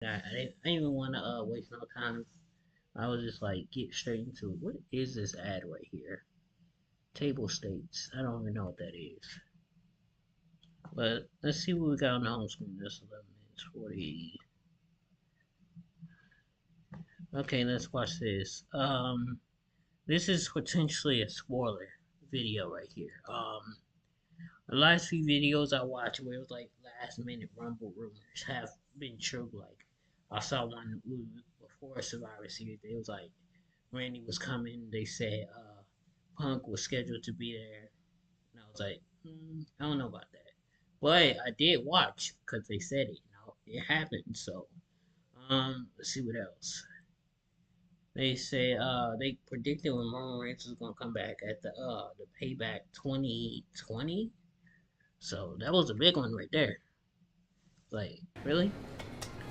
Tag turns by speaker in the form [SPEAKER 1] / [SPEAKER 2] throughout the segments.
[SPEAKER 1] I didn't even want to waste no time. I was just like, get straight into it. What is this ad right here? Table states. I don't even know what that is. But let's see what we got on the home screen. That's 11 minutes 40. Okay, let's watch this. This is potentially a spoiler video right here. The last few videos I watched where it was like last minute Rumble rumors have been true. Like I saw one before Survivor Series. It was like Randy was coming. They said Punk was scheduled to be there, and I was like, I don't know about that. But I did watch because they said it. It happened. So let's see what else. They say they predicted when Roman Reigns was gonna come back at the Payback 2020. So that was a big one right there. Like, really?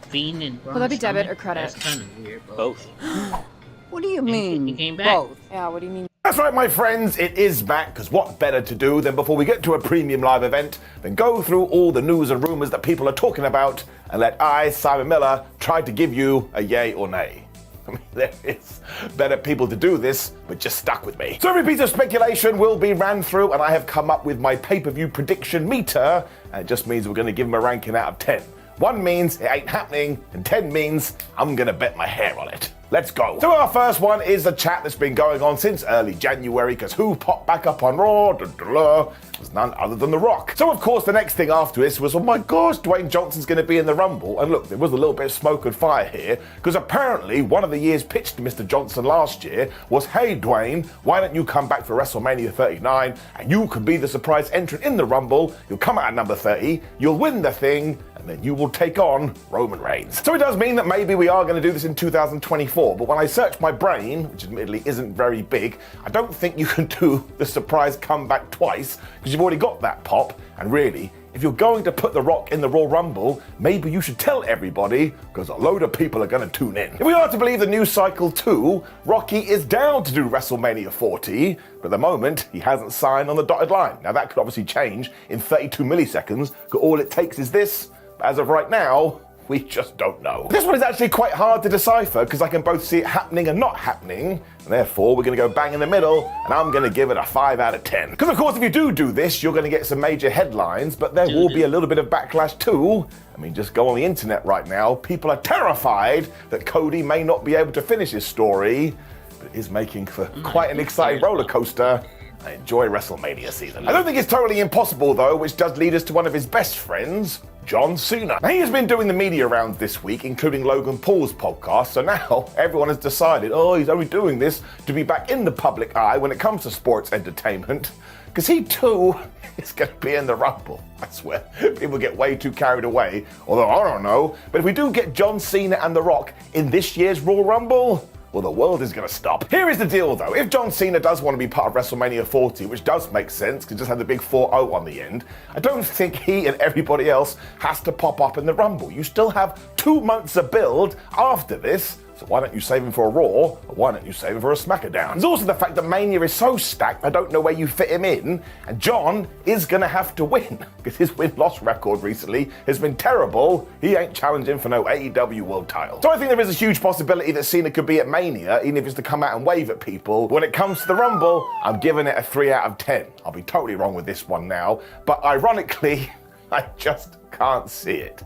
[SPEAKER 1] Fiend and Braun
[SPEAKER 2] Will that be debit
[SPEAKER 1] Strowman?
[SPEAKER 2] or credit?
[SPEAKER 1] That's kind of weird. But
[SPEAKER 3] Both.
[SPEAKER 1] okay.
[SPEAKER 4] What do you
[SPEAKER 1] He
[SPEAKER 4] mean,
[SPEAKER 1] came back.
[SPEAKER 4] both?
[SPEAKER 2] Yeah, what do you mean?
[SPEAKER 5] That's right, my friends, it is back, because what better to do than before we get to a premium live event than go through all the news and rumours that people are talking about and let I, Simon Miller, try to give you a yay or nay. I mean, there is better people to do this, but just stuck with me. So every piece of speculation will be ran through, and I have come up with my pay-per-view prediction meter, and it just means we're going to give him a ranking out of 10. 1 means it ain't happening, and 10 means I'm going to bet my hair on it. Let's go. So our first one is a chat that's been going on since early January, because who popped back up on Raw? Was none other than The Rock. So of course the next thing after this was, oh my gosh, Dwayne Johnson's going to be in the Rumble. And look, there was a little bit of smoke and fire here, because apparently one of the years pitched to Mr. Johnson last year was, hey Dwayne, why don't you come back for WrestleMania 39 and you can be the surprise entrant in the Rumble, you'll come out at number 30, you'll win the thing, and then you will take on Roman Reigns. So it does mean that maybe we are going to do this in 2024, but when I search my brain, which admittedly isn't very big, I don't think you can do the surprise comeback twice, because you've already got that pop, and really, if you're going to put The Rock in the Royal Rumble, maybe you should tell everybody, because a load of people are going to tune in. If we are to believe the news cycle too, Rocky is down to do WrestleMania 40, but at the moment, he hasn't signed on the dotted line. Now that could obviously change in 32 milliseconds, because all it takes is this. But as of right now, we just don't know. This one is actually quite hard to decipher because I can both see it happening and not happening, and therefore we're going to go bang in the middle, and I'm going to give it a 5 out of 10. Because of course if you do this, you're going to get some major headlines, but there will be a little bit of backlash too. I mean, just go on the internet right now, people are terrified that Cody may not be able to finish his story, but it is making for quite an exciting roller coaster. I enjoy WrestleMania season. I don't think it's totally impossible though, which does lead us to one of his best friends, John Cena. Now, he has been doing the media rounds this week, including Logan Paul's podcast, so now everyone has decided, oh, he's only doing this to be back in the public eye when it comes to sports entertainment, because he too is going to be in the Rumble. I swear, people get way too carried away, although I don't know, but if we do get John Cena and The Rock in this year's Royal Rumble, well, the world is going to stop. Here is the deal, though. If John Cena does want to be part of WrestleMania 40, which does make sense, because it just had the big 4-0 on the end, I don't think he and everybody else has to pop up in the Rumble. You still have 2 months of build after this, so why don't you save him for a Raw, or why don't you save him for a SmackDown? There's also the fact that Mania is so stacked, I don't know where you fit him in, and John is going to have to win, because his win-loss record recently has been terrible. He ain't challenging for no AEW World title. So I think there is a huge possibility that Cena could be at Mania, even if it's to come out and wave at people. When it comes to the Rumble, I'm giving it a 3 out of 10. I'll be totally wrong with this one now, but ironically, I just can't see it.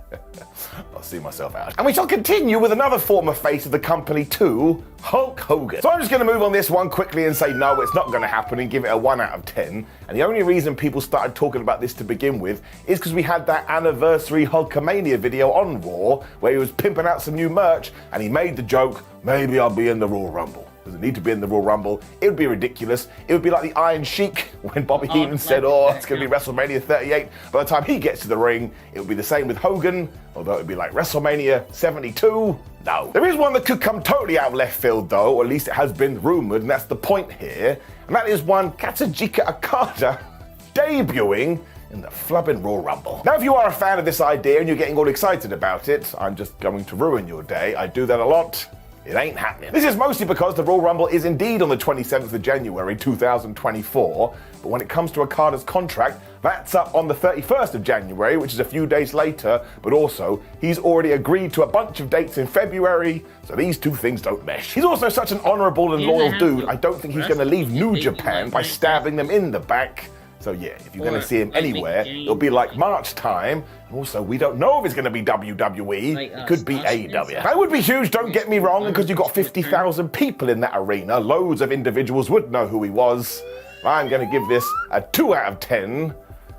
[SPEAKER 5] I'll see myself out. And we shall continue with another former face of the company too, Hulk Hogan. So I'm just going to move on this one quickly and say no, it's not going to happen, and give it a 1 out of 10. And the only reason people started talking about this to begin with is because we had that anniversary Hulkamania video on Raw where he was pimping out some new merch and he made the joke, maybe I'll be in the Royal Rumble. Doesn't need to be in the Royal Rumble. It would be ridiculous. It would be like the Iron Sheik when Bobby Heenan said, oh, it's going to be WrestleMania 38. By the time he gets to the ring, it would be the same with Hogan, although it would be like WrestleMania 72. No. There is one that could come totally out of left field though, or at least it has been rumoured, and that's the point here. And that is one Katsuchika Okada debuting in the flubbing Royal Rumble. Now, if you are a fan of this idea and you're getting all excited about it, I'm just going to ruin your day. I do that a lot. It ain't happening. This is mostly because the Royal Rumble is indeed on the 27th of January 2024, but when it comes to Okada's contract, that's up on the 31st of January, which is a few days later, but also he's already agreed to a bunch of dates in February, so these two things don't mesh. He's also such an honourable and loyal dude, I don't think he's going to leave New Japan by stabbing them in the back. So yeah, if you're going to see him anywhere, it'll be like March time. And also, we don't know if it's going to be WWE. It could be AEW. That would be huge, don't get me wrong, because you've got 50,000 people in that arena. Loads of individuals would know who he was. I'm going to give this a 2 out of 10.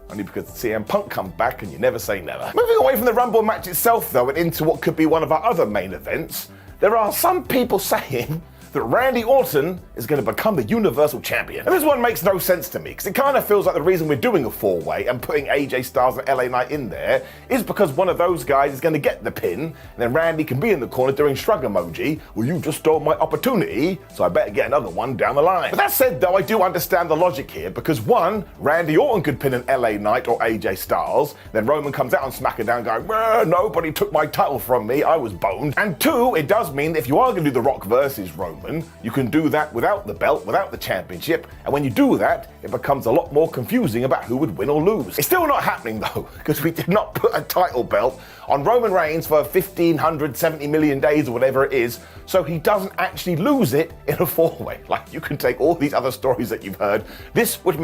[SPEAKER 5] Only because CM Punk comes back and you never say never. Moving away from the Rumble match itself, though, and into what could be one of our other main events, there are some people saying that Randy Orton is going to become the Universal Champion. And this one makes no sense to me, because it kind of feels like the reason we're doing a 4-way and putting AJ Styles and LA Knight in there is because one of those guys is going to get the pin, and then Randy can be in the corner doing shrug emoji, well, you just stole my opportunity, so I better get another one down the line. But that said, though, I do understand the logic here, because one, Randy Orton could pin an LA Knight or AJ Styles, then Roman comes out on SmackDown going, nobody took my title from me, I was boned. And two, it does mean that if you are going to do The Rock versus Roman, you can do that without the belt, without the championship, and when you do that, it becomes a lot more confusing about who would win or lose. It's still not happening though, because we did not put a title belt on Roman Reigns for 1,570 million days or whatever it is, so he doesn't actually lose it in a 4-way. Like, you can take all these other stories that you've heard, this would